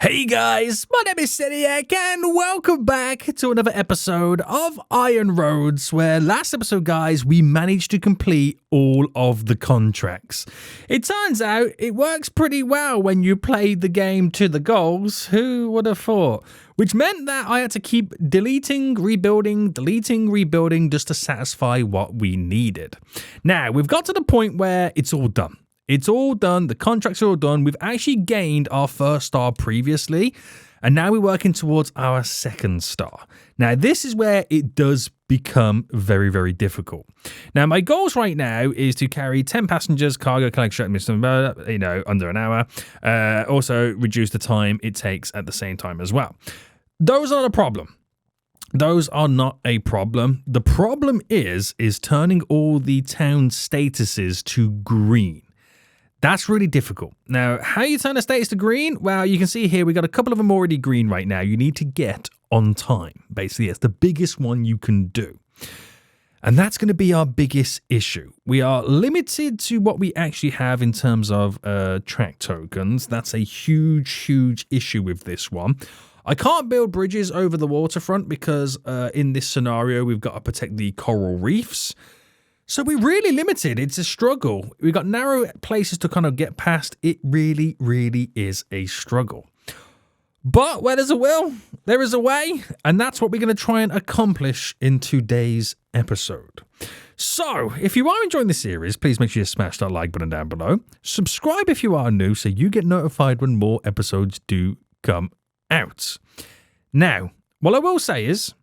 Hey guys, my name is Seniac and welcome back to another episode of Iron Roads, where last episode, guys, we managed to complete all of the contracts. It turns out it works pretty well when you play the game to the goals. Who would have thought? Which meant that I had to keep deleting, rebuilding just to satisfy what we needed. Now, we've got to the point where it's all done. It's all done. The contracts are all done. We've actually gained our first star previously, and now we're working towards our second star. Now, this is where it does become very, very difficult. Now, my goals right now is to carry 10 passengers, cargo collection, under an hour. Also, reduce the time it takes at the same time as well. Those are the problem. Those are not a problem. The problem is turning all the town statuses to green. That's really difficult. Now, how you turn a status to green? Well, you can see here, we got a couple of them already green right now. You need to get on time. Basically, it's the biggest one you can do. And that's going to be our biggest issue. We are limited to what we actually have in terms of track tokens. That's a huge, huge issue with this one. I can't build bridges over the waterfront because in this scenario, we've got to protect the coral reefs. So we're really limited. It's a struggle. We've got narrow places to kind of get past. It really, really is a struggle. But where there's a will, there is a way. And that's what we're going to try and accomplish in today's episode. So if you are enjoying the series, please make sure you smash that like button down below. Subscribe if you are new so you get notified when more episodes do come out. Now, what I will say is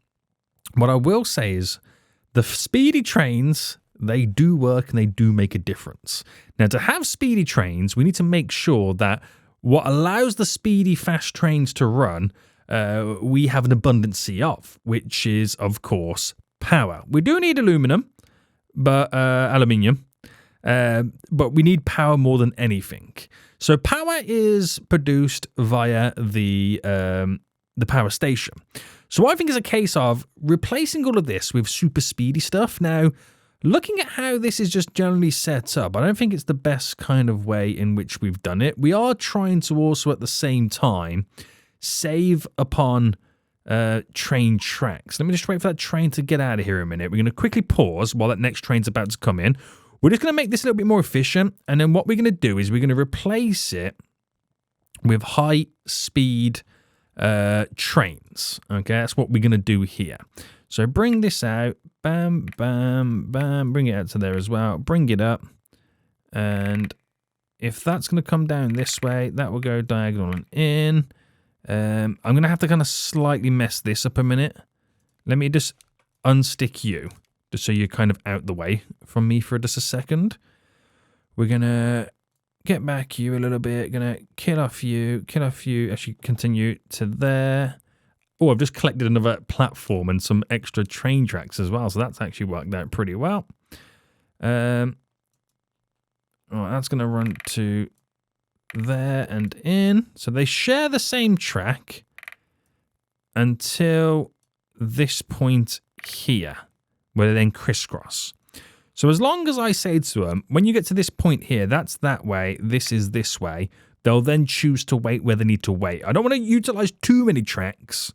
the speedy trains, they do work and they do make a difference. Now, to have speedy trains, we need to make sure that what allows the speedy fast trains to run, we have an abundance of, which is, of course, power. We do need aluminium, but we need power more than anything. So power is produced via the power station. So I think it's a case of replacing all of this with super speedy stuff. Now, looking at how this is just generally set up, I don't think it's the best kind of way in which we've done it. We are trying to also at the same time save upon train tracks. Let me just wait for that train to get out of here a minute. We're going to quickly pause while that next train's about to come in. We're just going to make this a little bit more efficient. And then what we're going to do is we're going to replace it with high speed trains. Okay, that's what we're going to do here. So bring this out, bam, bam, bam, bring it out to there as well, bring it up, and if that's going to come down this way, that will go diagonal and in. I'm going to have to kind of slightly mess this up a minute. Let me just unstick you, just so you're kind of out the way from me for just a second. We're going to get back you a little bit, going to kill off you, actually continue to there. Oh, I've just collected another platform and some extra train tracks as well, so that's actually worked out pretty well. That's going to run to there and in. So they share the same track until this point here, where they then crisscross. So as long as I say to them, when you get to this point here, that's that way, this is this way, they'll then choose to wait where they need to wait. I don't want to utilize too many tracks,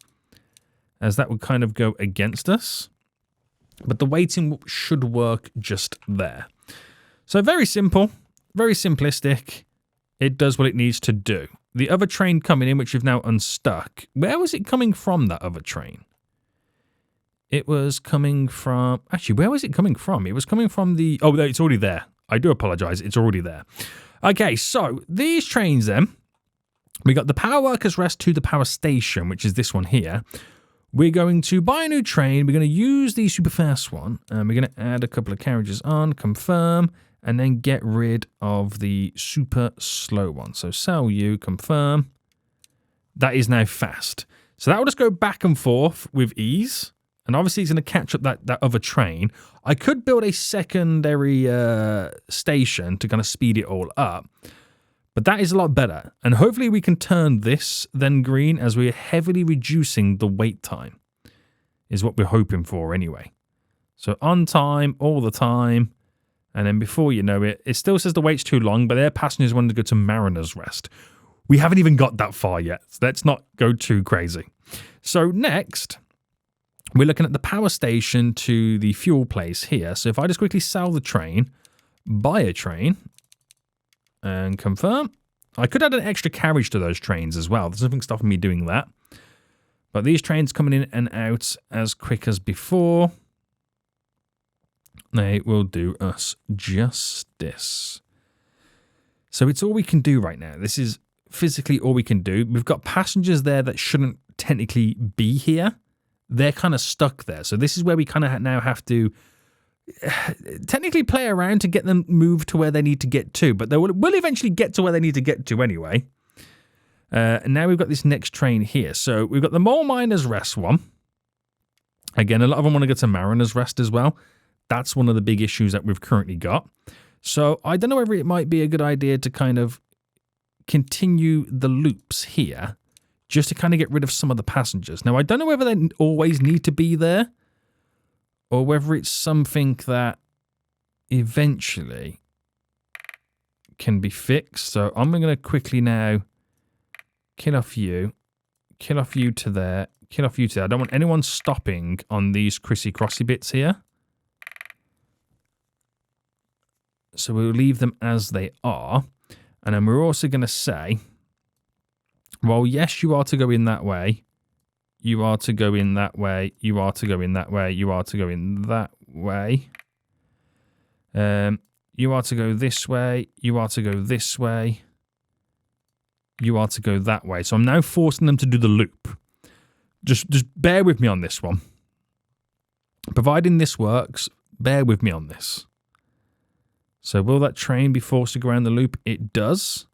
as that would kind of go against us. But the waiting should work just there. So very simple, very simplistic. It does what it needs to do. The other train coming in, which we've now unstuck, where was it coming from, that other train? It was coming from... Actually, where was it coming from? It was coming from the... Oh, no, it's already there. I do apologize. It's already there. Okay, so these trains then, we got the power workers rest to the power station, which is this one here. We're going to buy a new train. We're going to use the super fast one. And we're going to add a couple of carriages on, confirm, and then get rid of the super slow one. So sell you, confirm. That is now fast. So that will just go back and forth with ease. And obviously it's going to catch up that other train. I could build a secondary station to kind of speed it all up. But that is a lot better. And hopefully we can turn this then green as we're heavily reducing the wait time. Is what we're hoping for anyway. So on time, all the time. And then before you know it, it still says the wait's too long, but their passengers wanted to go to Mariner's Rest. We haven't even got that far yet. So let's not go too crazy. So next, we're looking at the power station to the fuel place here. So if I just quickly sell the train, buy a train, and confirm. I could add an extra carriage to those trains as well. There's nothing stopping me doing that. But these trains coming in and out as quick as before. They will do us justice. So it's all we can do right now. This is physically all we can do. We've got passengers there that shouldn't technically be here. They're kind of stuck there. So this is where we kind of now have to technically play around to get them moved to where they need to get to. But they will eventually get to where they need to get to anyway. And now we've got this next train here. So we've got the Mole Miners Rest one. Again, a lot of them want to go to Mariners Rest as well. That's one of the big issues that we've currently got. So I don't know whether it might be a good idea to kind of continue the loops here just to kind of get rid of some of the passengers. Now, I don't know whether they always need to be there or whether it's something that eventually can be fixed. So I'm going to quickly now kill off you to there, kill off you to there. I don't want anyone stopping on these crissy-crossy bits here. So we'll leave them as they are. And then we're also going to say, well, yes, you are to go in that way. You are to go in that way. You are to go in that way. You are to go in that way. You are to go this way. You are to go this way. You are to go that way. So I'm now forcing them to do the loop. Just bear with me on this one. Providing this works, bear with me on this. So will that train be forced to go around the loop? It does.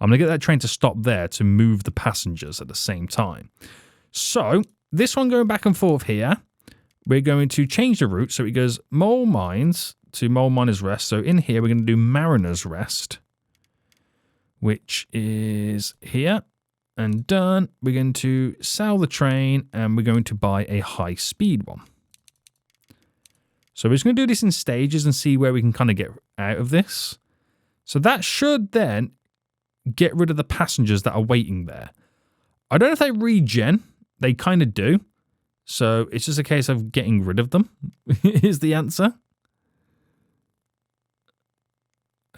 I'm going to get that train to stop there to move the passengers at the same time. So this one going back and forth here, we're going to change the route. So it goes Mole Mines to Mole Miners Rest. So in here, we're going to do Mariners Rest, which is here and done. We're going to sell the train and we're going to buy a high speed one. So we're just going to do this in stages and see where we can kind of get out of this. So that should then get rid of the passengers that are waiting there. I don't know if they regen. They kind of do. So it's just a case of getting rid of them is the answer.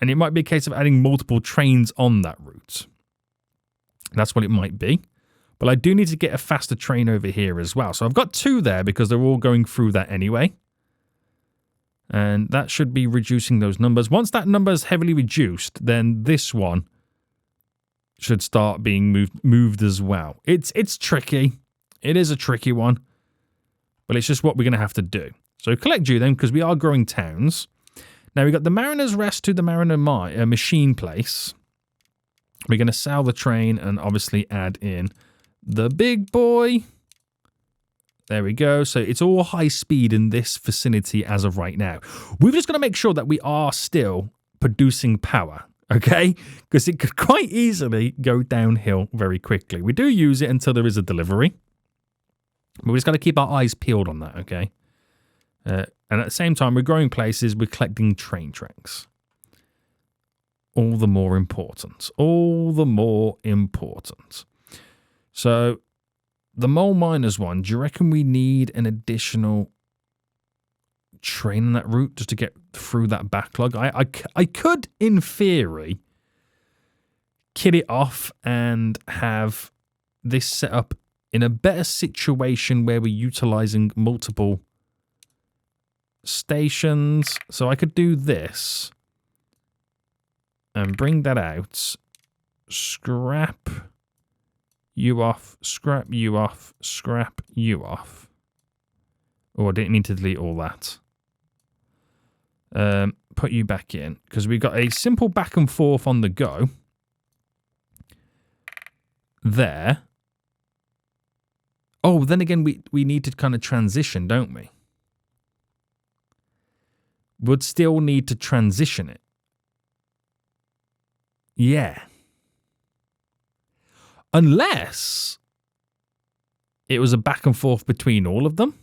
And it might be a case of adding multiple trains on that route. That's what it might be. But I do need to get a faster train over here as well. So I've got two there because they're all going through that anyway. And that should be reducing those numbers. Once that number is heavily reduced, then this one should start being moved as well. It's tricky. It is a tricky one. But it's just what we're going to have to do. So collect you then, because we are growing towns. Now we've got the Mariners Rest to the Mariner Machine Place. We're going to sell the train and obviously add in the big boy. There we go. So it's all high speed in this vicinity as of right now. We've just got to make sure that we are still producing power, okay? Because it could quite easily go downhill very quickly. We do use it until there is a delivery. But we just got to keep our eyes peeled on that, okay? And at the same time, we're growing places, we're collecting train tracks. All the more important. All the more important. So the Mole Miners one, do you reckon we need an additional train on that route just to get through that backlog? I could, in theory, kit it off and have this set up in a better situation where we're utilizing multiple stations. So I could do this and bring that out, scrap you off, scrap you off, scrap you off. Oh, I didn't mean to delete all that. Put you back in, because we've got a simple back and forth on the go. There. Oh, then again, we need to kind of transition, don't we? Would still need to transition it. Yeah. Unless it was a back and forth between all of them.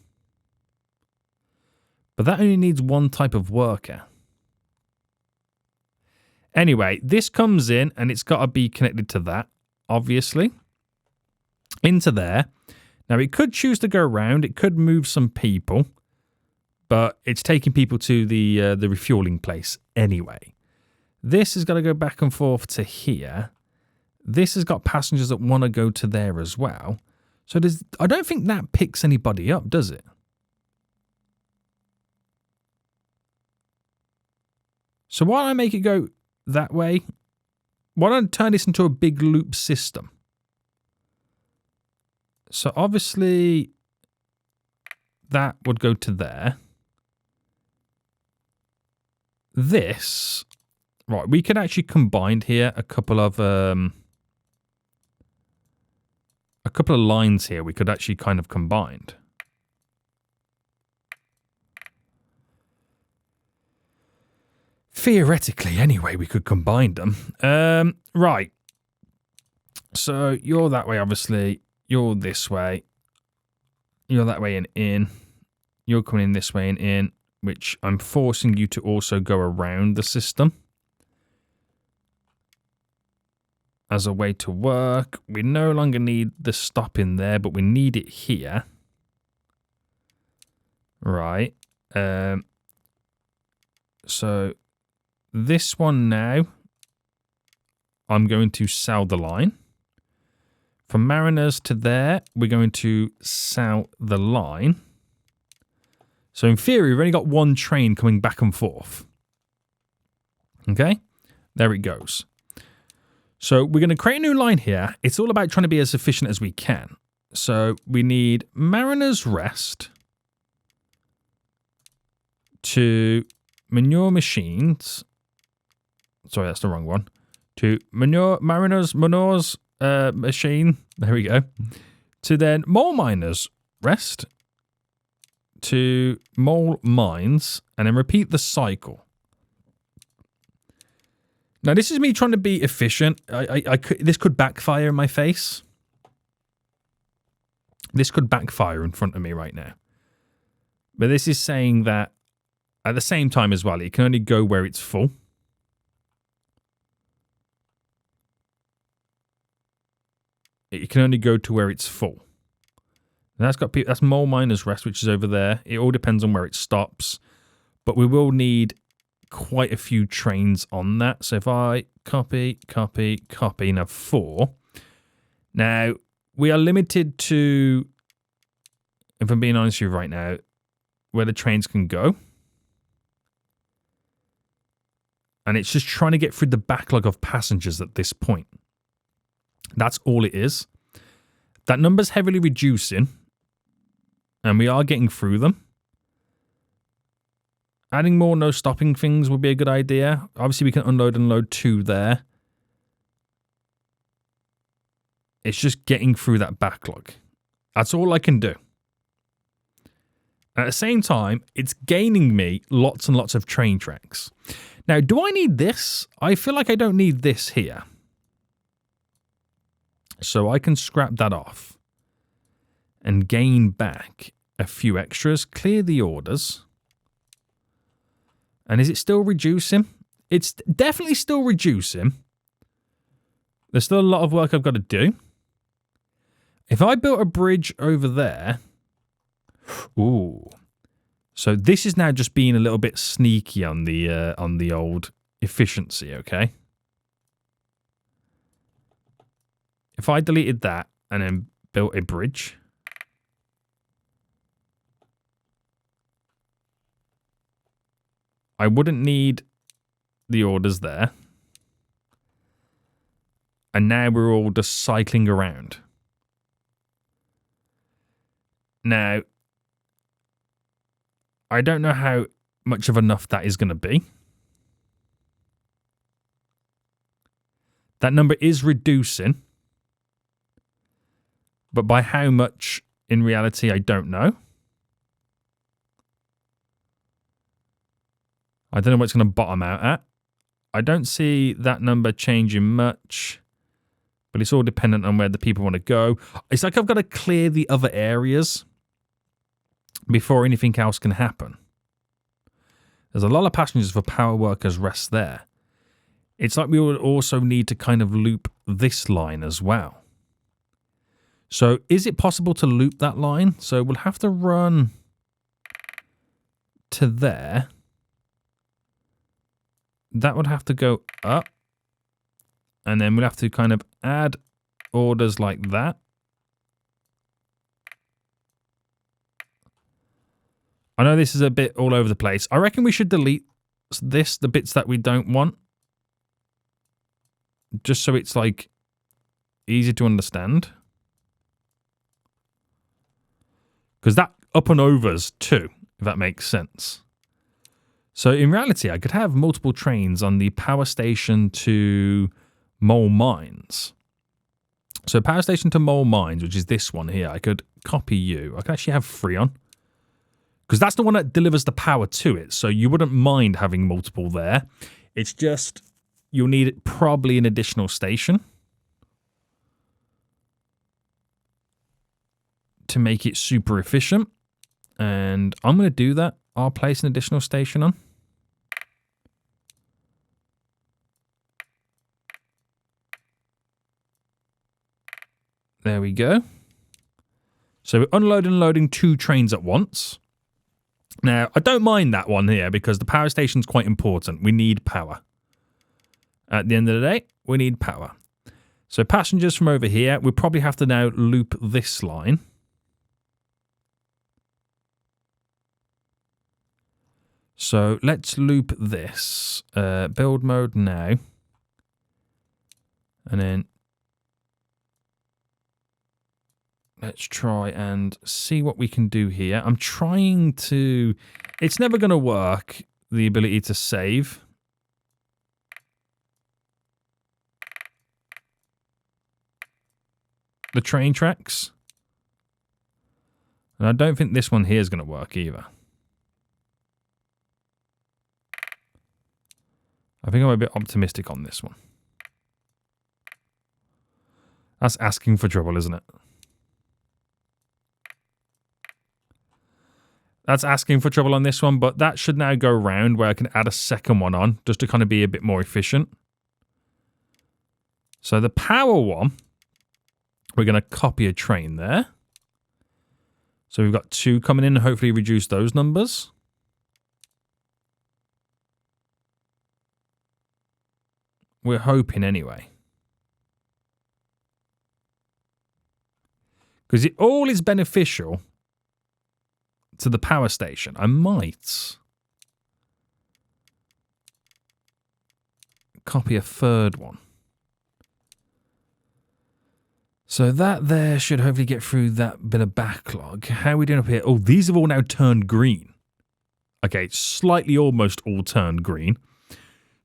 But that only needs one type of worker. Anyway, this comes in and it's got to be connected to that. obviously, into there. Now, it could choose to go around. It could move some people, but it's taking people to the refueling place anyway. This has got to go back and forth to here. This has got passengers that want to go to there as well. So I don't think that picks anybody up, does it? So why don't I make it go that way? Why don't I turn this into a big loop system? So obviously that would go to there. This, right, we could actually combine here a couple of lines here we could actually kind of combined. Theoretically, anyway, we could combine them. Right. So you're that way, obviously. You're this way. You're that way and in. You're coming in this way and in, which I'm forcing you to also go around the system as a way to work. We no longer need the stop in there, but we need it here. Right. So this one now, I'm going to sell the line. From Mariners to there, we're going to sell the line. So in theory, we've only got one train coming back and forth. Okay, there it goes. So we're going to create a new line here. It's all about trying to be as efficient as we can. So we need Mariners Rest to manure machines. Sorry, that's the wrong one. To Mariners machine. There we go. To then Mole Miners Rest to Mole Mines, and then repeat the cycle. Now, this is me trying to be efficient. This could backfire in my face. This could backfire in front of me right now. But this is saying that at the same time as well, it can only go where it's full. It can only go to where it's full. And that's Mole Miners Rest, which is over there. It all depends on where it stops. But we will need quite a few trains on that. So if I copy, and have 4. Now, we are limited to, if I'm being honest with you right now, where the trains can go. And it's just trying to get through the backlog of passengers at this point. That's all it is. That number's heavily reducing. And we are getting through them. Adding more no stopping things would be a good idea. Obviously, we can unload and load 2 there. It's just getting through that backlog. That's all I can do. At the same time, it's gaining me lots and lots of train tracks. Now, do I need this? I feel like I don't need this here. So I can scrap that off and gain back a few extras. Clear the orders. And is it still reducing? It's definitely still reducing. There's still a lot of work I've got to do. If I built a bridge over there... Ooh. So this is now just being a little bit sneaky on the old efficiency, okay? If I deleted that and then built a bridge... I wouldn't need the orders there. And now we're all just cycling around. Now, I don't know how much of enough that is going to be. That number is reducing. But by how much in reality, I don't know. I don't know what it's going to bottom out at. I don't see that number changing much. But it's all dependent on where the people want to go. It's like I've got to clear the other areas before anything else can happen. There's a lot of passengers for Power Workers Rest there. it's like we would also need to kind of loop this line as well. So is it possible to loop that line? So we'll have to run to there. That would have to go up. And then we'll have to kind of add orders like that. I know this is a bit all over the place. I reckon we should delete this, the bits that we don't want. Just so it's like easy to understand. Because that up and overs too, if that makes sense. So in reality, I could have multiple trains on the power station to Mole Mines. So power station to Mole Mines, which is this one here, I could copy you. I could actually have 3 on. Because that's the one that delivers the power to it. So you wouldn't mind having multiple there. It's just you'll need probably an additional station to make it super efficient. And I'm going to do that. I'll place an additional station on. There we go. So we're unloading and loading 2 trains at once. Now, I don't mind that one here because the power station's quite important. We need power. At the end of the day, we need power. So passengers from over here, we probably have to now loop this line. So let's loop this. Build mode now. And then let's try and see what we can do here. I'm trying to... It's never going to work, the ability to save. The train tracks. And I don't think this one here is going to work either. I think I'm a bit optimistic on this one. That's asking for trouble, isn't it? That's asking for trouble on this one, but that should now go around where I can add a second one on just to kind of be a bit more efficient. So the power one, we're going to copy a train there. So we've got 2 coming in and hopefully reduce those numbers. We're hoping anyway. Because it all is beneficial to the power station. I might copy a 3rd one. So that there should hopefully get through that bit of backlog. How are we doing up here? Oh, these have all now turned green. Okay, slightly almost all turned green.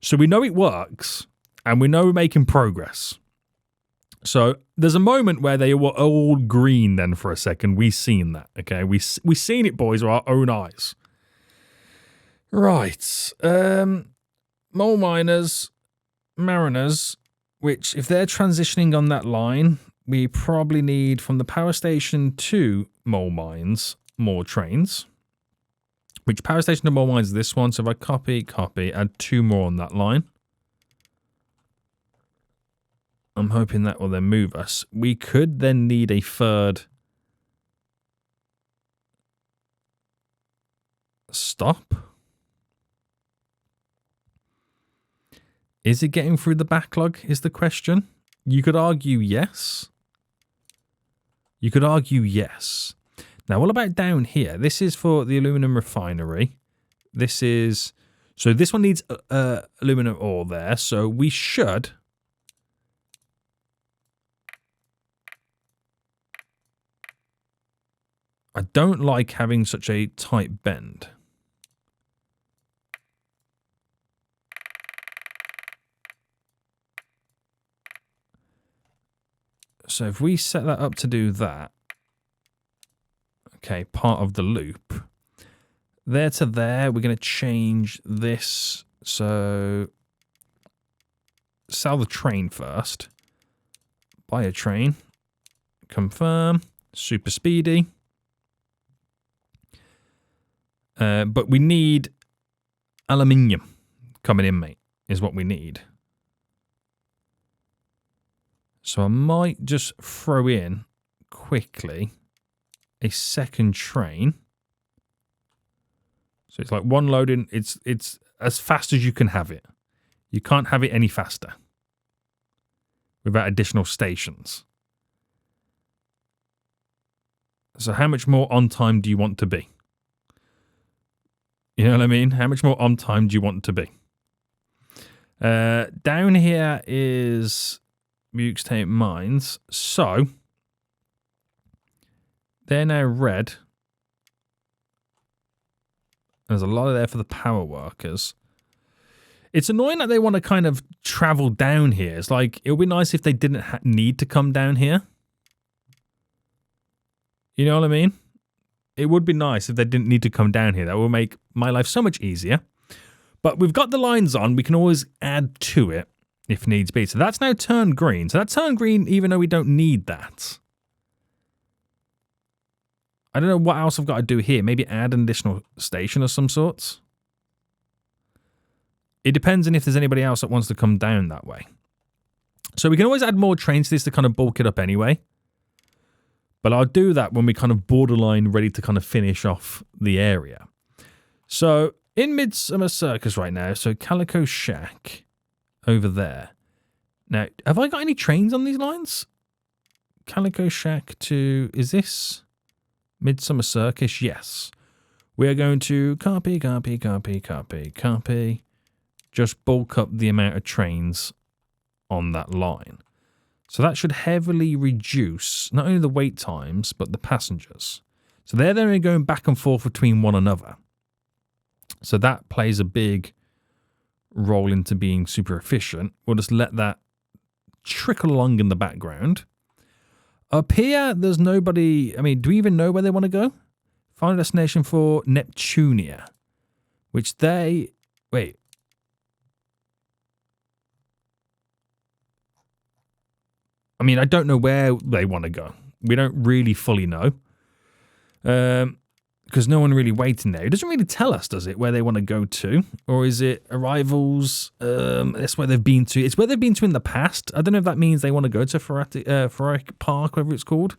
So we know it works. And we know we're making progress. So there's a moment where they were all green then for a second. We seen that, okay? We seen it, boys, with our own eyes. Right. Mole Miners, Mariners, which if they're transitioning on that line, we probably need from the power station to Mole Mines more trains. Which power station to Mole Mines is this one? So if I copy, add 2 more on that line. I'm hoping that will then move us. We could then need a 3rd stop. Is it getting through the backlog is the question. You could argue yes. You could argue yes. Now, what about down here? This is for the aluminum refinery. This is... So this one needs aluminum ore there. So we should... I don't like having such a tight bend. So if we set that up to do that, okay, part of the loop, there to there, we're going to change this. So sell the train first, buy a train, confirm, super speedy. But we need aluminium coming in, mate, is what we need. So I might just throw in quickly a second train. So it's like one loading. It's as fast as you can have it. You can't have it any faster without additional stations. So how much more on time do you want to be? You know what I mean? How much more on time do you want to be? Down here is Buke State Mines. So they're now red. There's a lot of there for the power workers. It's annoying that they want to kind of travel down here. It's like, it would be nice if they didn't need to come down here. You know what I mean? It would be nice if they didn't need to come down here. That would make my life so much easier. But we've got the lines on. We can always add to it if needs be. So that's now turned green. So that's turned green even though we don't need that. I don't know what else I've got to do here. Maybe add an additional station of some sorts. It depends on if there's anybody else that wants to come down that way. So we can always add more trains to this to kind of bulk it up anyway. But I'll do that when we kind of borderline ready to kind of finish off the area. So in Midsummer Circus right now, so Calico Shack over there. Now, have I got any trains on these lines? Calico Shack to, is this Midsummer Circus? Yes. We are going to copy. Just bulk up the amount of trains on that line. So that should heavily reduce not only the wait times, but the passengers. So they're only going back and forth between one another. So that plays a big role into being super efficient. We'll just let that trickle along in the background. Up here, there's nobody. I mean, do we even know where they want to go? Final destination for Neptunia, which they... Wait. I mean, I don't know where they want to go. We don't really fully know. Because no one really waiting there. It doesn't really tell us, does it, where they want to go to? Or is it arrivals? That's where they've been to. It's where they've been to in the past. I don't know if that means they want to go to Ferrari Park, whatever it's called.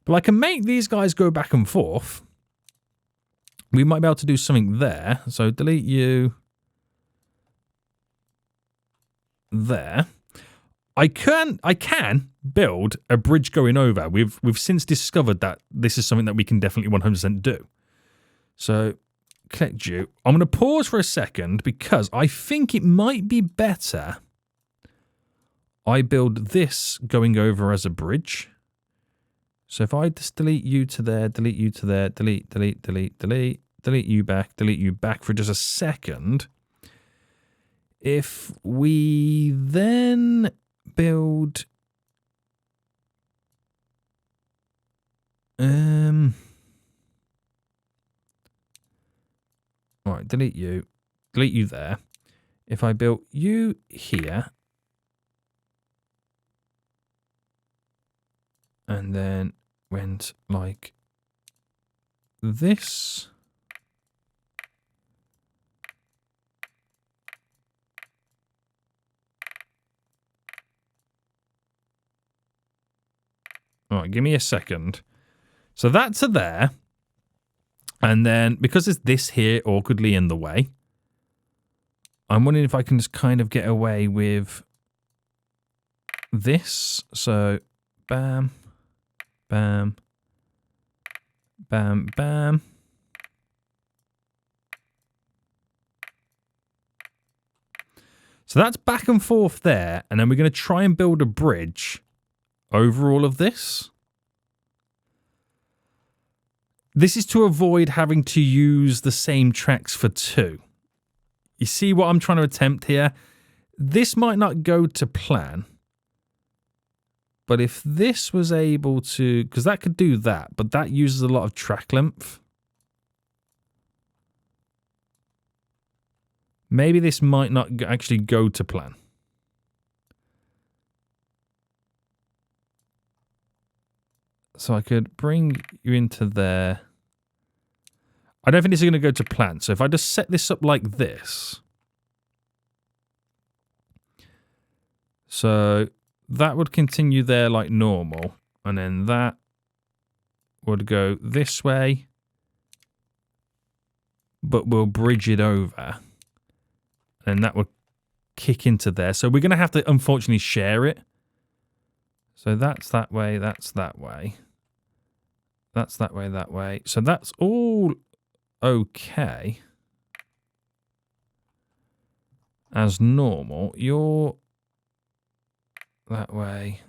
But I can make these guys go back and forth. We might be able to do something there. So delete you. There. I can build a bridge going over. We've since discovered that this is something that we can definitely 100% do. So, collect you. I'm going to pause for a second because I think it might be better I build this going over as a bridge. So if I just delete you to there, delete you to there, delete you back for just a second. If we then build all right, delete you there. If I built you here and then went like this, all right, give me a second. So that's a there. And then, because there's this here awkwardly in the way, I'm wondering if I can just kind of get away with this. So, bam, bam, bam, bam. So that's back and forth there. And then we're going to try and build a bridge over all of this. This is to avoid having to use the same tracks for two. You see what I'm trying to attempt here? This might not go to plan. But if this was able to... Because that could do that, but that uses a lot of track length. Maybe this might not actually go to plan. So I could bring you into there. I don't think this is going to go to plan. So if I just set this up like this. So that would continue there like normal. And then that would go this way. But we'll bridge it over. And that would kick into there. So we're going to have to, unfortunately, share it. So that's that way, that's that way. That's that way, that way. So that's all okay. As normal. You're that way.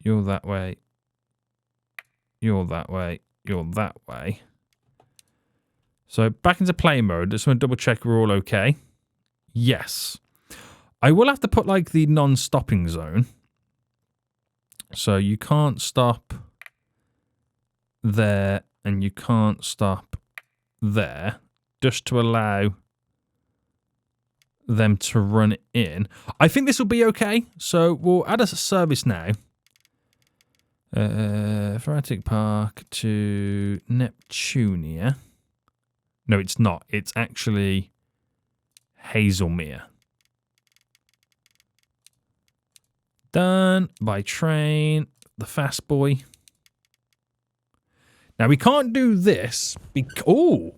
You're that way. You're that way. You're that way. So back into play mode. Just want to double check we're all okay. Yes. I will have to put like the non-stopping zone. So you can't stop there and you can't stop there. Just to allow them to run in. I think this will be okay. So we'll add a service now. Frantic Park to Neptunia. No, it's not. It's actually Hazelmere. Done by train. The fast boy. Now we can't do this. Oh,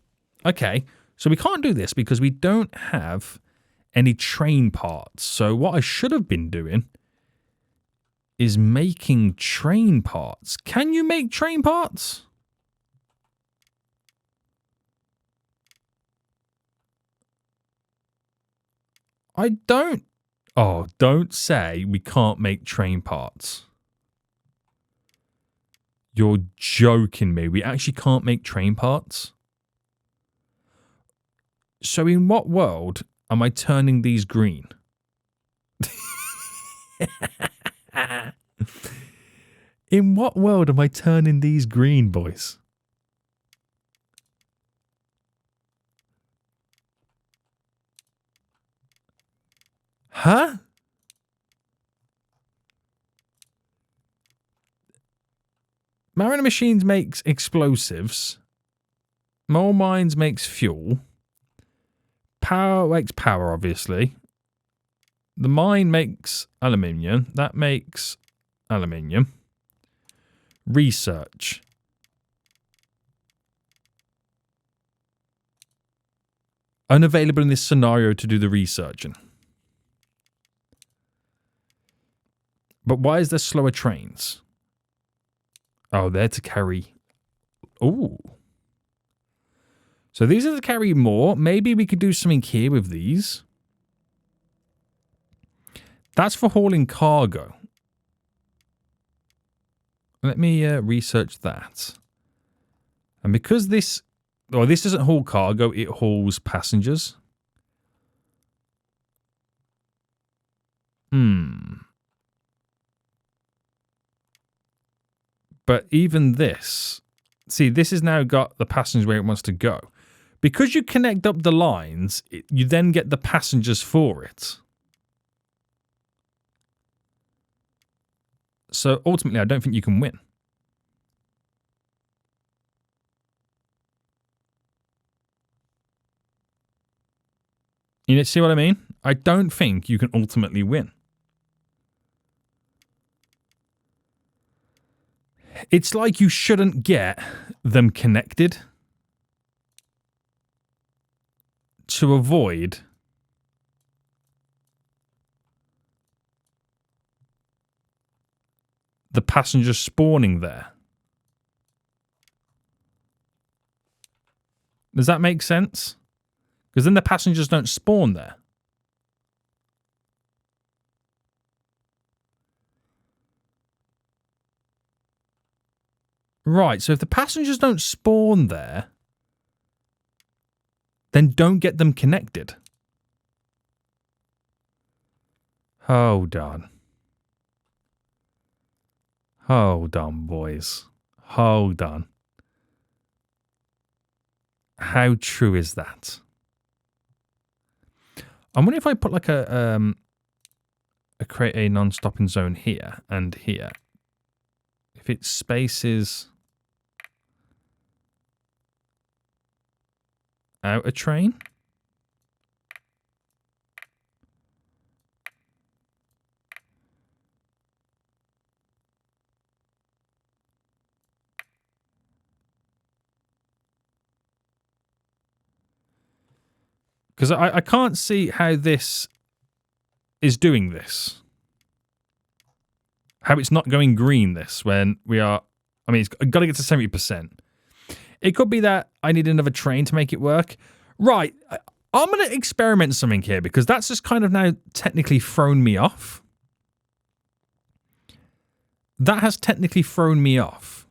okay. So we can't do this because we don't have any train parts. So what I should have been doing is making train parts. Can you make train parts? I don't. Oh, don't say we can't make train parts. You're joking me. We actually can't make train parts? So in what world am I turning these green? In what world am I turning these green, boys? Huh? Mariner Machines makes explosives. Mole Mines makes fuel. Power makes power, obviously. The mine makes aluminium. That makes aluminium. Research. Unavailable in this scenario to do the researching. But why is there slower trains? Oh, they're to carry. Ooh. So these are to carry more. Maybe we could do something here with these. That's for hauling cargo. Let me research that. And because this... Well, this doesn't haul cargo, it hauls passengers. But even this... See, this has now got the passengers where it wants to go. Because you connect up the lines, you then get the passengers for it. So ultimately, I don't think you can win. You see what I mean? I don't think you can ultimately win. It's like you shouldn't get them connected to avoid the passengers spawning there. Does that make sense? Because then the passengers don't spawn there. Right, so if the passengers don't spawn there, then don't get them connected. Hold on. Hold on, boys. Hold on. How true is that? I wonder if I put like a create a non-stopping zone here and here. If it spaces out a train. Because I can't see how this is doing this. How it's not going green this when we are... I mean, it's got to get to 70%. It could be that I need another train to make it work. Right. I'm going to experiment something here because that's just kind of now technically thrown me off. That has technically thrown me off.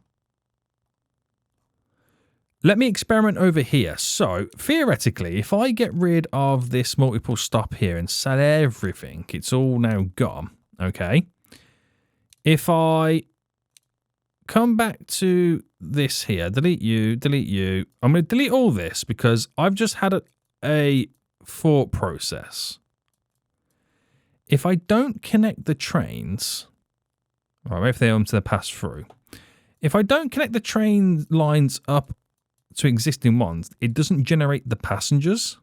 Let me experiment over here. So, theoretically, if I get rid of this multiple stop here and sell everything, it's all now gone, okay? If I come back to this here, delete you, I'm going to delete all this because I've just had a thought process. If I don't connect the trains, right, if they're onto the pass through, if I don't connect the train lines up to existing ones, it doesn't generate the passengers.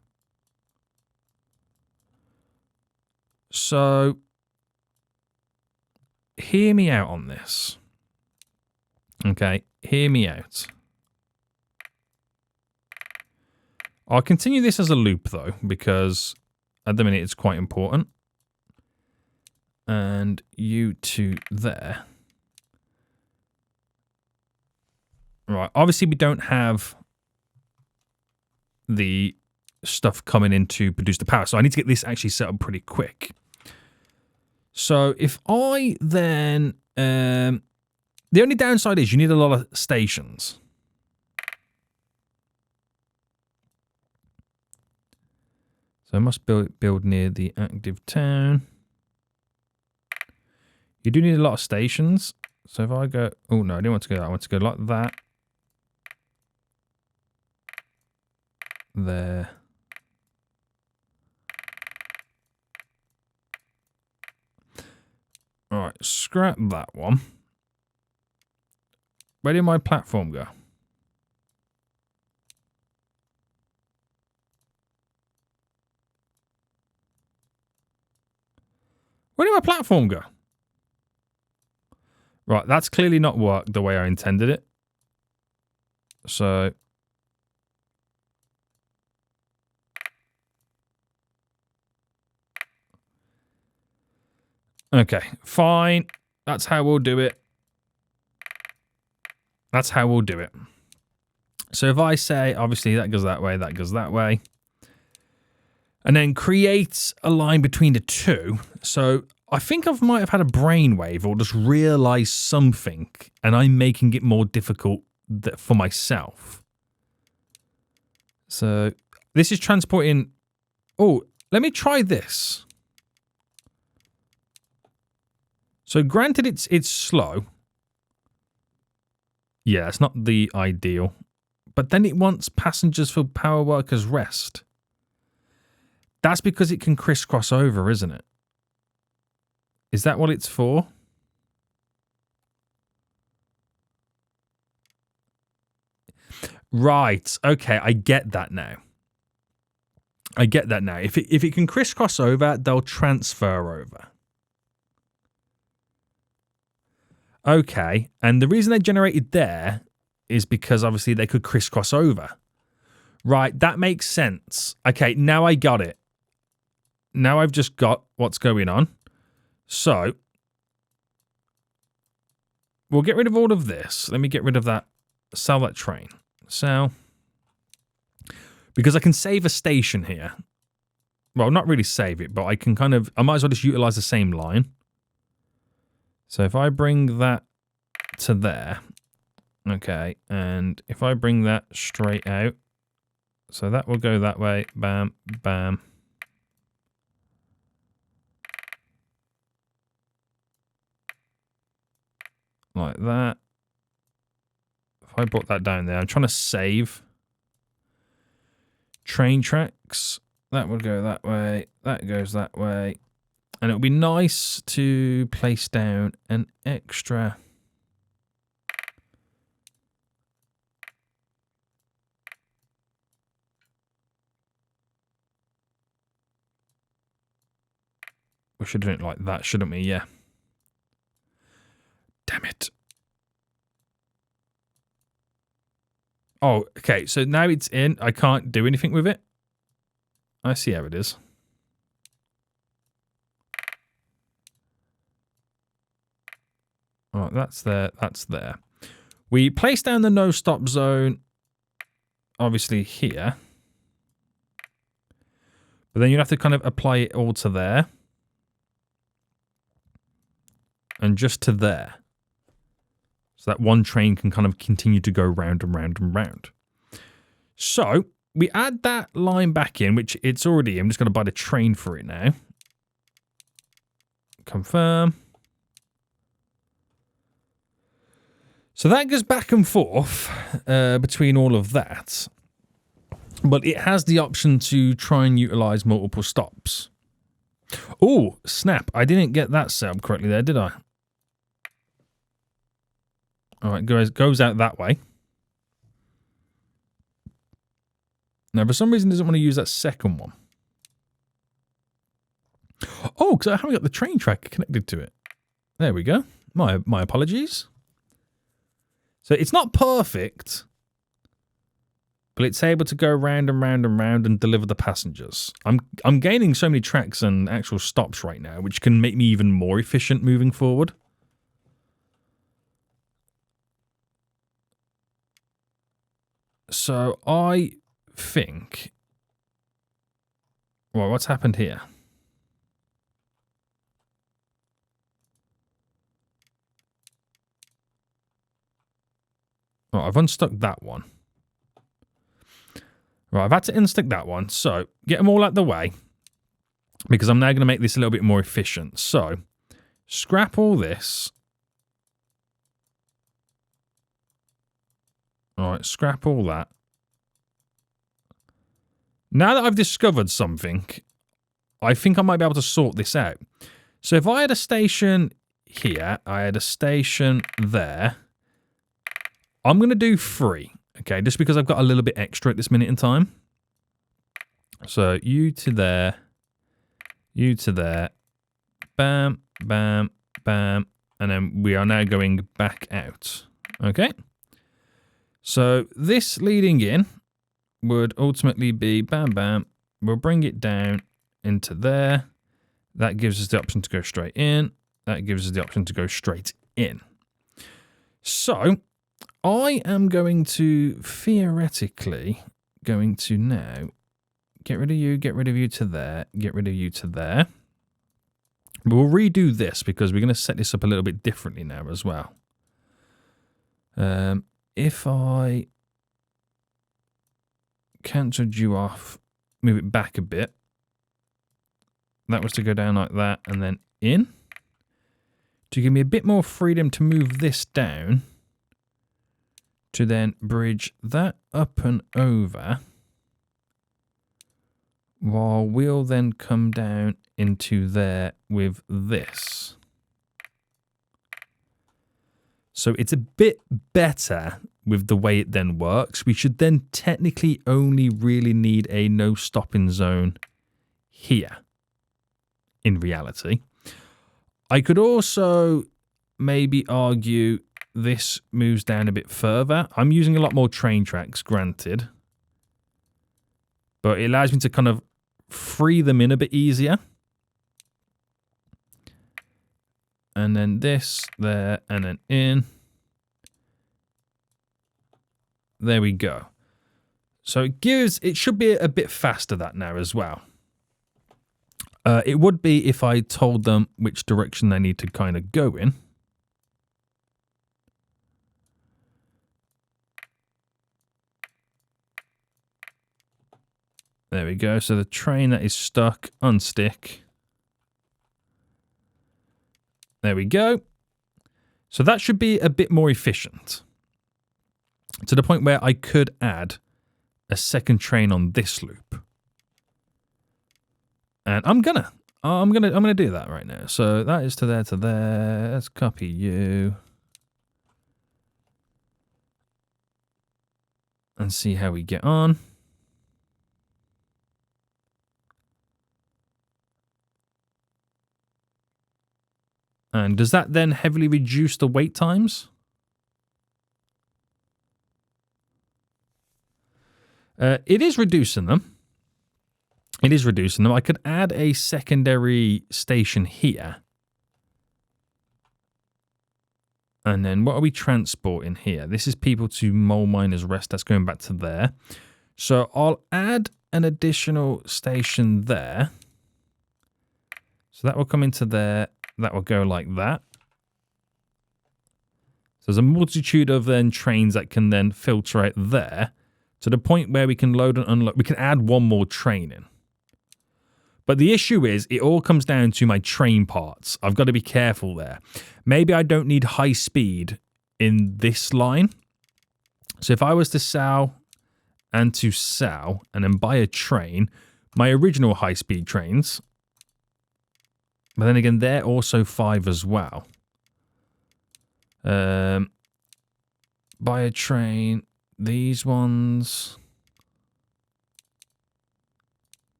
So, hear me out on this. Okay, hear me out. I'll continue this as a loop, though, because at the minute it's quite important. And you two there. Right, obviously we don't have the stuff coming in to produce the power, so I need to get this actually set up pretty quick. So if I then... the only downside is you need a lot of stations. So I must build near the active town. You do need a lot of stations. So if I go... Oh, no, I didn't want to go that. I want to go like that. There. Alright, scrap that one. Where did my platform go? Where did my platform go? Right, that's clearly not worked the way I intended it. So... Okay, fine. That's how we'll do it. That's how we'll do it. So if I say, obviously, that goes that way, that goes that way. And then create a line between the two. So I think I might have had a brainwave or just realized something. And I'm making it more difficult for myself. So this is transporting... Oh, let me try this. So granted it's slow. Yeah, it's not the ideal. But then it wants passengers for power workers rest. That's because it can crisscross over, isn't it? Is that what it's for? Right. Okay, I get that now. I get that now. If it can crisscross over, they'll transfer over. Okay, and the reason they generated there is because obviously they could crisscross over. Right, that makes sense. Okay, now I got it. Now I've just got what's going on. So, we'll get rid of all of this. Let me get rid of that. Sell that train. Sell. Because I can save a station here. Well, not really save it, but I can kind of... I might as well just utilize the same line. So if I bring that to there, okay, and if I bring that straight out, so that will go that way, bam, bam. Like that. If I brought that down there, I'm trying to save train tracks. That would go that way, that goes that way. And it would be nice to place down an extra... We should do it like that, shouldn't we? Yeah. Damn it. Oh, okay. So now it's in. I can't do anything with it. I see how it is. All right, that's there. That's there. We place down the no stop zone, obviously here. But then you have to kind of apply it all to there. And just to there. So that one train can kind of continue to go round and round and round. So we add that line back in, which it's already, I'm just going to buy the train for it now. Confirm. So that goes back and forth between all of that. But it has the option to try and utilize multiple stops. Oh, snap. I didn't get that set up correctly there, did I? All right, goes out that way. Now, for some reason, it doesn't want to use that second one. Oh, because I haven't got the train track connected to it. There we go. My apologies. So it's not perfect, but it's able to go round and round and round and deliver the passengers. I'm gaining so many tracks and actual stops right now, which can make me even more efficient moving forward. So I think... Well, what's happened here? Oh, I've unstuck that one. Right, I've had to unstick that one. So, get them all out the way. Because I'm now going to make this a little bit more efficient. So, scrap all this. Alright, scrap all that. Now that I've discovered something, I think I might be able to sort this out. So, if I had a station here, I had a station there... I'm going to do 3, okay, just because I've got a little bit extra at this minute in time. So, you to there, bam, bam, bam, and then we are now going back out, okay? So, this leading in would ultimately be bam, bam, we'll bring it down into there. That gives us the option to go straight in. That gives us the option to go straight in. So... I am going to, theoretically, now get rid of you to there, get rid of you to there. We'll redo this because we're going to set this up a little bit differently now as well. If I cancelled you off, move it back a bit. That was to go down like that and then in. To give me a bit more freedom to move this down. To then bridge that up and over, while we'll then come down into there with this. So it's a bit better with the way it then works. We should then technically only really need a no stopping zone here, in reality. I could also maybe argue... This moves down a bit further. I'm using a lot more train tracks, granted. But it allows me to kind of free them in a bit easier. And then this, there, and then in. There we go. So it should be a bit faster that now as well. It would be if I told them which direction they need to kind of go in. There we go. So the train that is stuck, unstick. There we go. So that should be a bit more efficient. To the point where I could add a second train on this loop. And I'm gonna do that right now. So that is to there to there. Let's copy you. And see how we get on. And does that then heavily reduce the wait times? It is reducing them. It is reducing them. I could add a secondary station here. And then what are we transporting here? This is people to Mole Miners Rest. That's going back to there. So I'll add an additional station there. So that will come into there. That will go like that. So there's a multitude of then trains that can then filter out there to the point where we can load and unload. We can add one more train in. But the issue is it all comes down to my train parts. I've got to be careful there. Maybe I don't need high speed in this line. So if I was to sell and to sell and then buy a train, my original high speed trains, but then again, they're also 5 as well. Buy a train, these ones,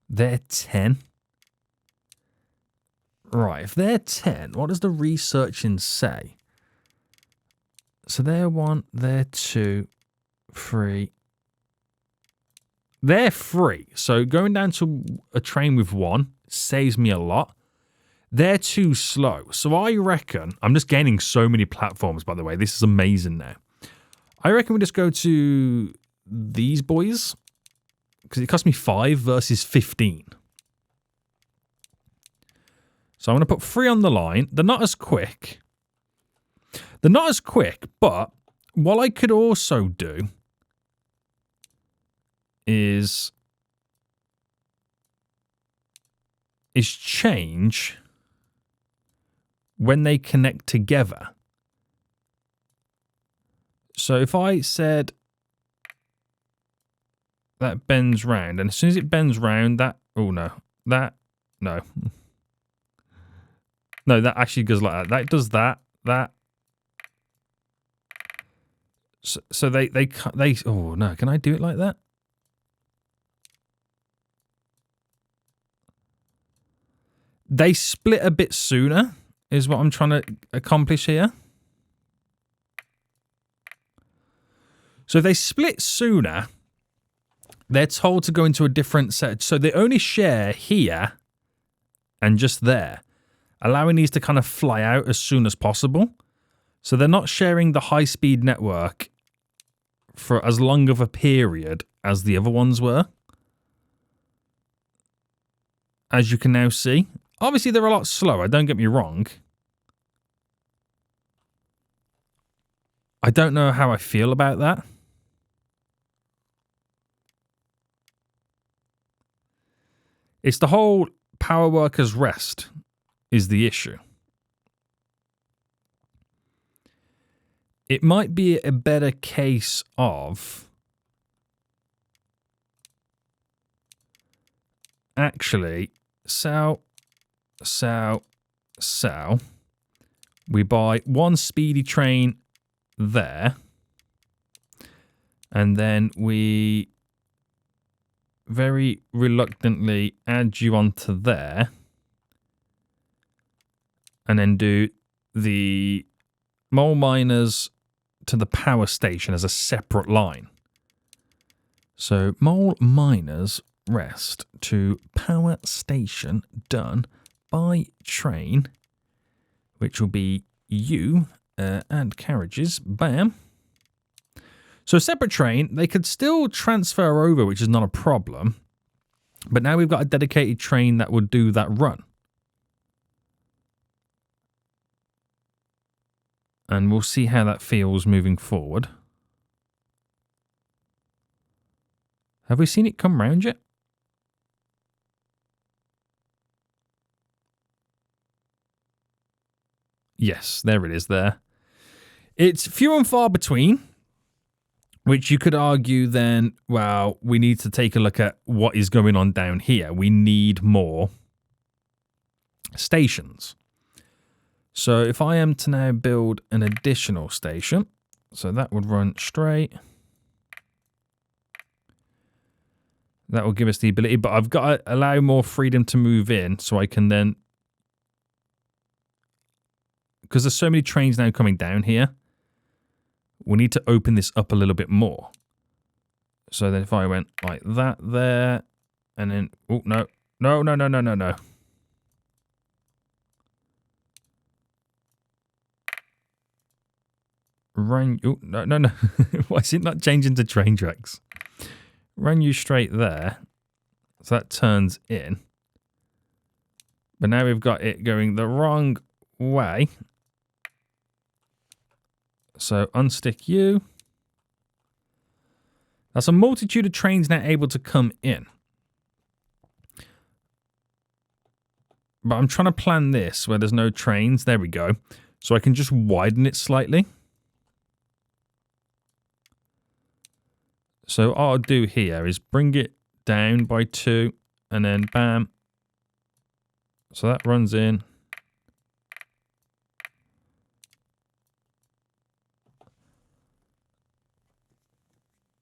they're 10. Right, if they're 10, what does the researching say? So they're 1, they're 2, 3. They're 3. So going down to a train with 1 saves me a lot. They're too slow. So I reckon, I'm just gaining so many platforms, by the way. This is amazing now. I reckon we just go to these boys. Because it cost me 5 versus 15. So I'm going to put 3 on the line. They're not as quick. They're not as quick, but what I could also do is change when they connect together. So if I said that bends round, and as soon as it bends round, that, oh no, that, no. No, that actually goes like that. That does that, that. So they, oh no, can I do it like that? They split a bit sooner, is what I'm trying to accomplish here. So if they split sooner, they're told to go into a different set. So they only share here and just there, allowing these to kind of fly out as soon as possible. So they're not sharing the high-speed network for as long of a period as the other ones were. As you can now see. Obviously, they're a lot slower, don't get me wrong. I don't know how I feel about that. It's the whole power workers rest is the issue. It might be a better case of actually sell. We buy 1 speedy train there, and then we very reluctantly add you onto there, and then do the mole miners to the power station as a separate line. So mole miners rest to power station done by train, which will be you and carriages. Bam. So a separate train, they could still transfer over, which is not a problem. But now we've got a dedicated train that would do that run. And we'll see how that feels moving forward. Have we seen it come round yet? Yes, there it is there. It's few and far between, which you could argue then, well, we need to take a look at what is going on down here. We need more stations. So if I am to now build an additional station, so that would run straight. That will give us the ability, but I've got to allow more freedom to move in so I can then, because there's so many trains now coming down here, we need to open this up a little bit more. So then if I went like that there, And then, oh, no. No, no, no, no, no, no. Run, oh, no, no, no. Why is it not changing to train tracks? Run you straight there. So that turns in. But now we've got it going the wrong way. So unstick you. That's a multitude of trains now able to come in. But I'm trying to plan this where there's no trains. There we go. So I can just widen it slightly. So what I'll do here is bring it down by 2 and then bam. So that runs in.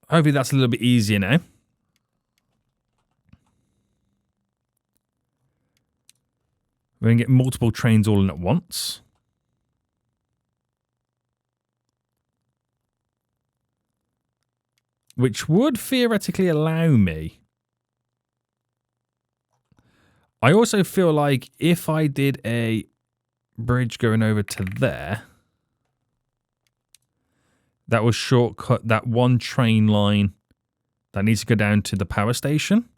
Hopefully that's a little bit easier now. We're going to get multiple trains all in at once. Which would theoretically allow me. I also feel like if I did a bridge going over to there, that will shortcut that one train line that needs to go down to the power station.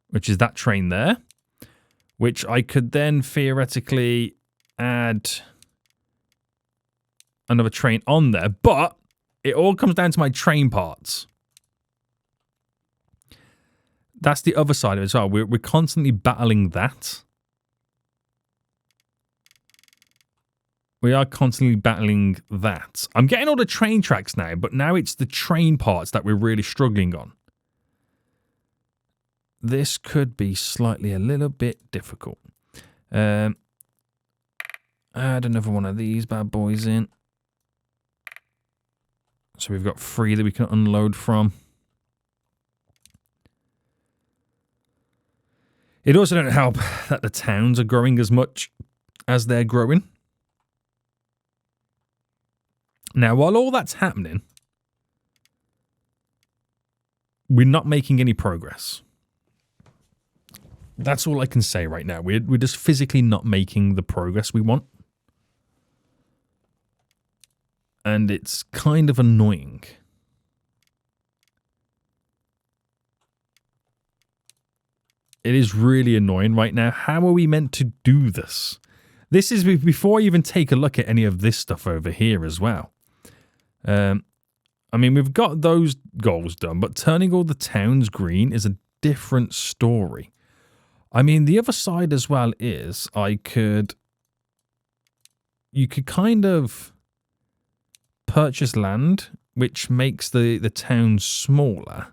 Which is that train there. Which I could then theoretically add another train on there. But it all comes down to my train parts. That's the other side of it as well. We're constantly battling that. We are constantly battling that. I'm getting all the train tracks now, but now it's the train parts that we're really struggling on. This could be slightly a little bit difficult. Add another one of these bad boys in. So we've got 3 that we can unload from. It also doesn't help that the towns are growing as much as they're growing. Now, while all that's happening, we're not making any progress. That's all I can say right now. We're just physically not making the progress we want. And it's kind of annoying. It is really annoying right now. How are we meant to do this? This is before I even take a look at any of this stuff over here as well. I mean, we've got those goals done, but turning all the towns green is a different story. I mean, the other side as well is you could kind of purchase land, which makes the town smaller.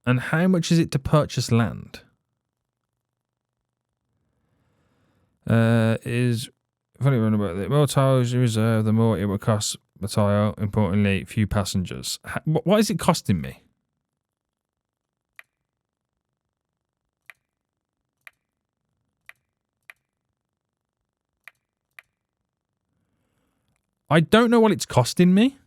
And how much is it to purchase land? Is funny one about the more tiles you reserve, the more it will cost the tile. Importantly, few passengers. What is it costing me? I don't know what it's costing me.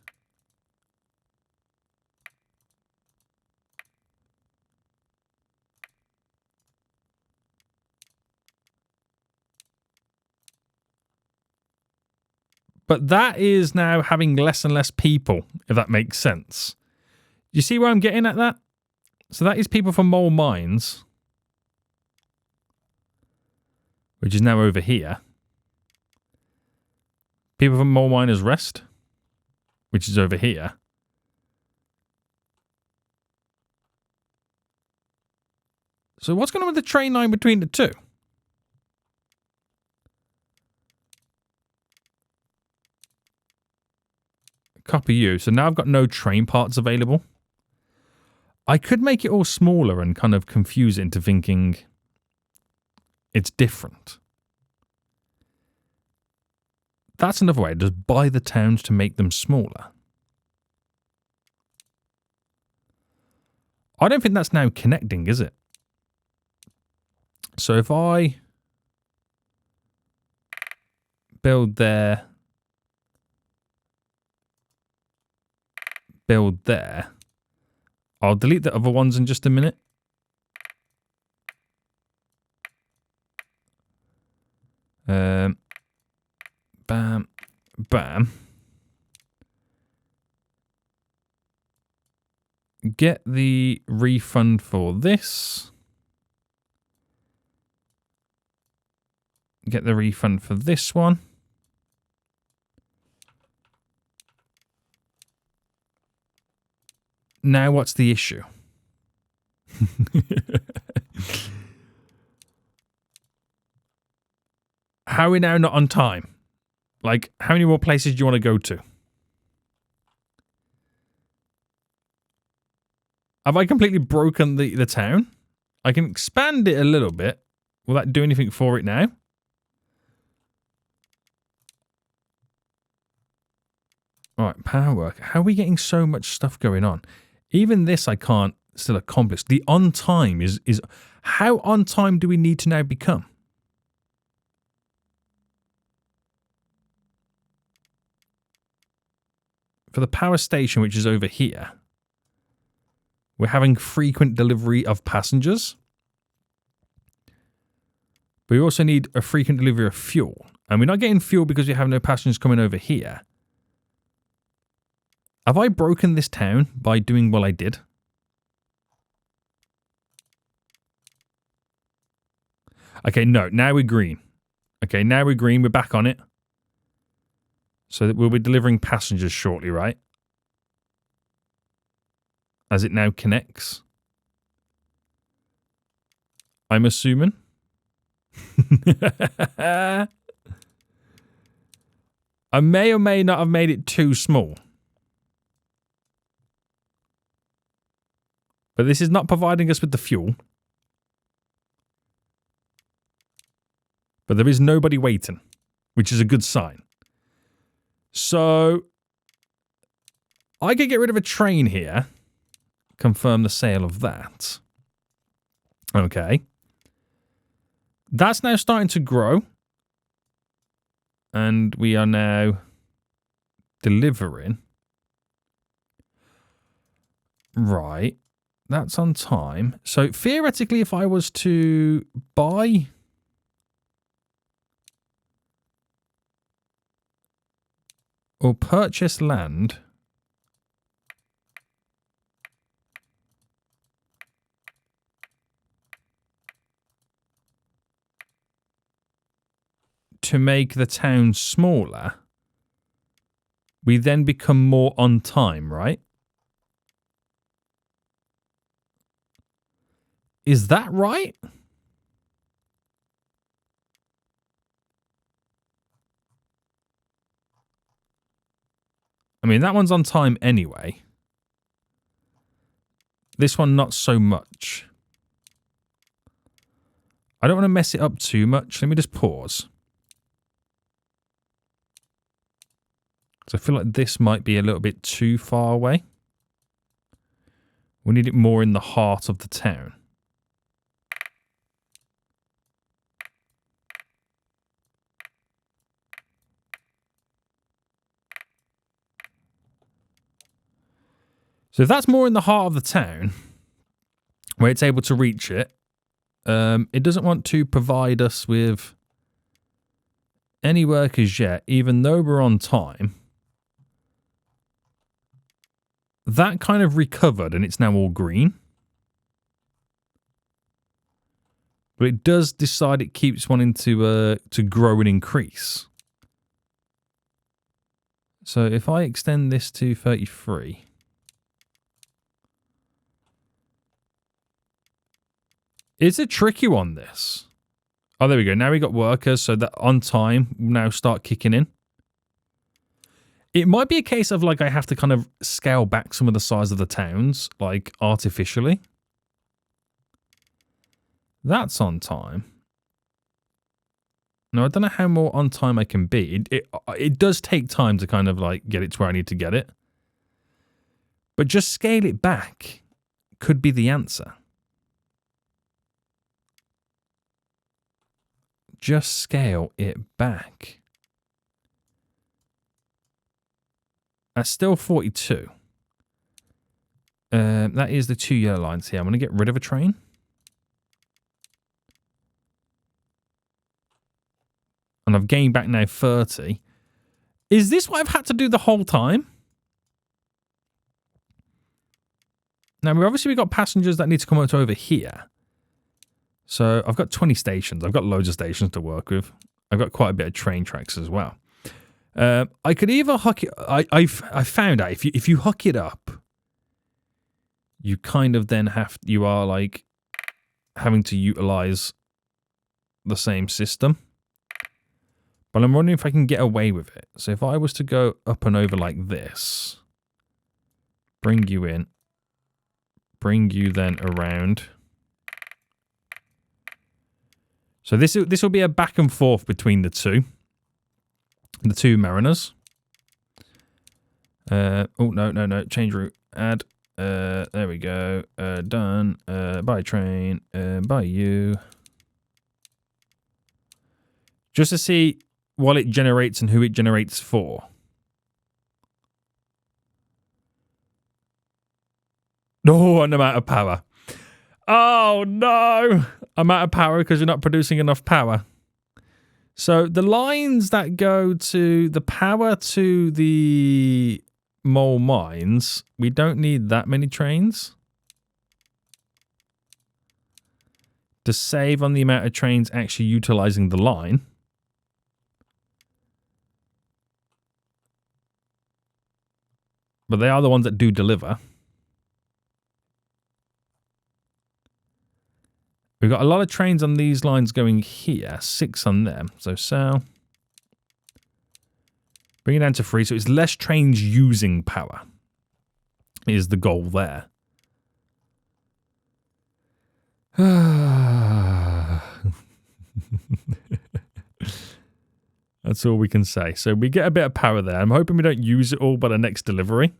But that is now having less and less people, if that makes sense. You see where I'm getting at that? So that is people from Mole Mines, which is now over here. People from Mole Miners Rest, which is over here. So what's going on with the train line between the two? Copy you. So now I've got no train parts available. I could make it all smaller and kind of confuse it into thinking it's different. That's another way. Just buy the towns to make them smaller. I don't think that's now connecting, is it? So if I build there build there. I'll delete the other ones in just a minute. Bam. Bam. Get the refund for this. Get the refund for this one. Now what's the issue? How are we now not on time? Like, how many more places do you want to go to? Have I completely broken the town? I can expand it a little bit. Will that do anything for it now? Alright, power work. How are we getting so much stuff going on? Even this I can't still accomplish. The on time is how on time do we need to now become? For the power station, which is over here, we're having frequent delivery of passengers. But we also need a frequent delivery of fuel. And we're not getting fuel because we have no passengers coming over here. Have I broken this town by doing what I did? Okay, no. Now we're green. Okay, now we're green. We're back on it. So that we'll be delivering passengers shortly, right? As it now connects. I'm assuming. I may or may not have made it too small. But this is not providing us with the fuel. But there is nobody waiting, which is a good sign. So, I could get rid of a train here. Confirm the sale of that. Okay. That's now starting to grow. And we are now delivering. Right. That's on time. So, theoretically, if I was to buy or purchase land to make the town smaller, we then become more on time, right? Is that right? I mean, that one's on time anyway. This one, not so much. I don't want to mess it up too much. Let me just pause. Because I feel like this might be a little bit too far away. We need it more in the heart of the town. So if that's more in the heart of the town, where it's able to reach it, it doesn't want to provide us with any workers yet, even though we're on time. That kind of recovered and it's now all green. But it does decide it keeps wanting to grow and increase. So if I extend this to 33... It's a tricky one, this. Oh, there we go. Now we got workers, so that on time will now start kicking in. It might be a case of, like, I have to kind of scale back some of the size of the towns, like, artificially. That's on time. Now, I don't know how more on time I can be. It does take time to kind of, like, get it to where I need to get it. But just scale it back could be the answer. Just scale it back. That's still 42. That is the 2 yellow lines here. I'm going to get rid of a train. And I've gained back now 30. Is this what I've had to do the whole time? Now, we've got passengers that need to come over here. So I've got 20 stations. I've got loads of stations to work with. I've got quite a bit of train tracks as well. I could either hook it... I found out if you hook it up, you kind of then you are like having to utilize the same system. But I'm wondering if I can get away with it. So if I was to go up and over like this, bring you in, bring you then around. So this will be a back and forth between the two mariners. Oh, no, change route, add. There we go. Done. By train. By you. Just to see what it generates and who it generates for. Oh, and I'm out of power. Oh, no. I'm out of power because you're not producing enough power. So the lines that go to the power to the mole mines, we don't need that many trains to save on the amount of trains actually utilizing the line. But they are the ones that do deliver. We've got a lot of trains on these lines going here. 6 on them. So sell. Bring it down to 3. So it's less trains using power. Is the goal there. That's all we can say. So we get a bit of power there. I'm hoping we don't use it all by the next delivery.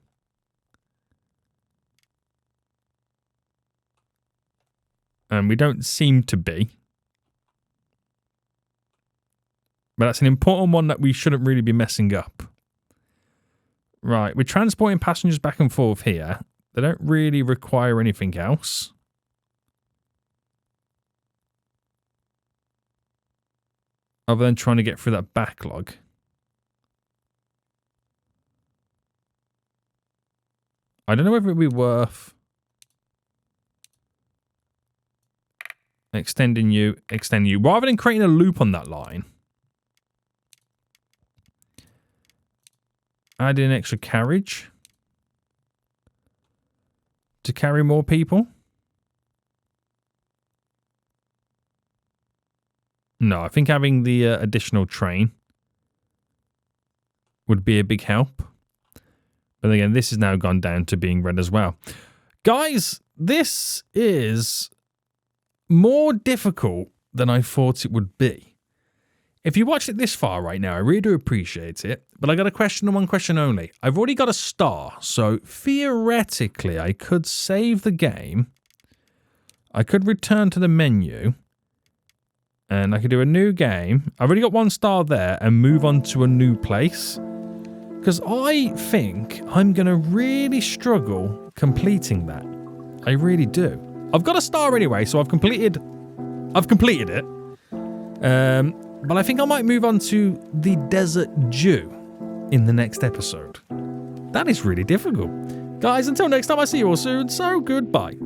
And we don't seem to be. But that's an important one that we shouldn't really be messing up. Right, we're transporting passengers back and forth here. They don't really require anything else. Other than trying to get through that backlog. I don't know whether it would be worth extending you, rather than creating a loop on that line. Add in extra carriage to carry more people. No, I think having the additional train would be a big help. But again, this has now gone down to being red as well. Guys, this is more difficult than I thought it would be. If you watched it this far right now, I really do appreciate it. But I got a question and one question only. I've already got a star, so theoretically I could save the game. I could return to the menu. And I could do a new game. I've already got 1 star there and move on to a new place. Because I think I'm going to really struggle completing that. I really do. I've got a star anyway, so I've completed it. But I think I might move on to the Desert Jew in the next episode. That is really difficult. Guys, until next time, I see you all soon, so goodbye.